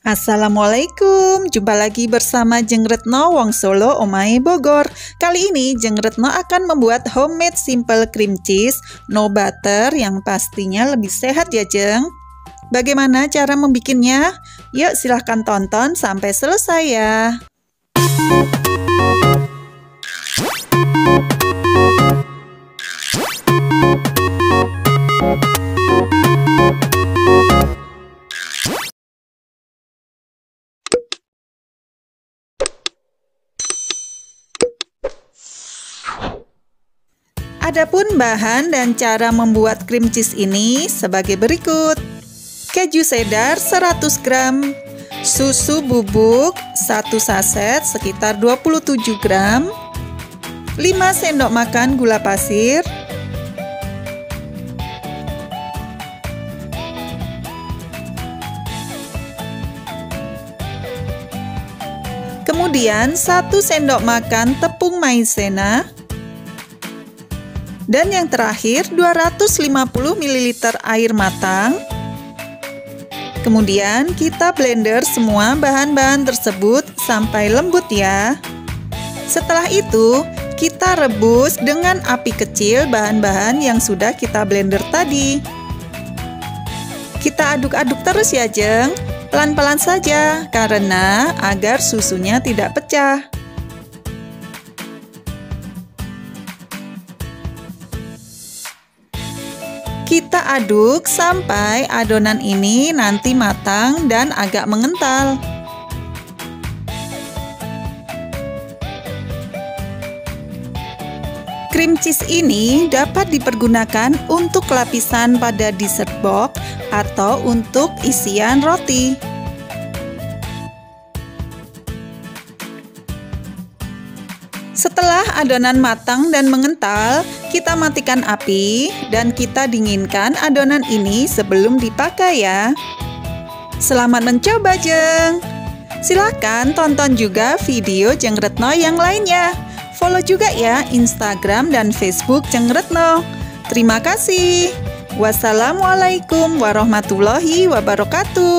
Assalamualaikum, jumpa lagi bersama Jeng Retno Wong Solo Omahe Bogor. Kali ini Jeng Retno akan membuat homemade simple cream cheese no butter yang pastinya lebih sehat ya Jeng. Bagaimana cara membikinnya? Yuk silahkan tonton sampai selesai ya. Adapun bahan dan cara membuat cream cheese ini sebagai berikut. Keju cheddar 100 gram, susu bubuk 1 saset sekitar 27 gram, 5 sendok makan gula pasir, kemudian 1 sendok makan tepung maizena, dan yang terakhir 250 ml air matang. Kemudian kita blender semua bahan-bahan tersebut sampai lembut ya. Setelah itu kita rebus dengan api kecil bahan-bahan yang sudah kita blender tadi. Kita aduk-aduk terus ya Jeng, pelan-pelan saja karena agar susunya tidak pecah. Kita aduk sampai adonan ini nanti matang dan agak mengental. Cream cheese ini dapat dipergunakan untuk lapisan pada dessert box atau untuk isian roti. Setelah adonan matang dan mengental, kita matikan api dan kita dinginkan adonan ini sebelum dipakai ya. Selamat mencoba Jeng. Silakan tonton juga video Jeng Retno yang lainnya. Follow juga ya Instagram dan Facebook Jeng Retno. Terima kasih. Wassalamualaikum warahmatullahi wabarakatuh.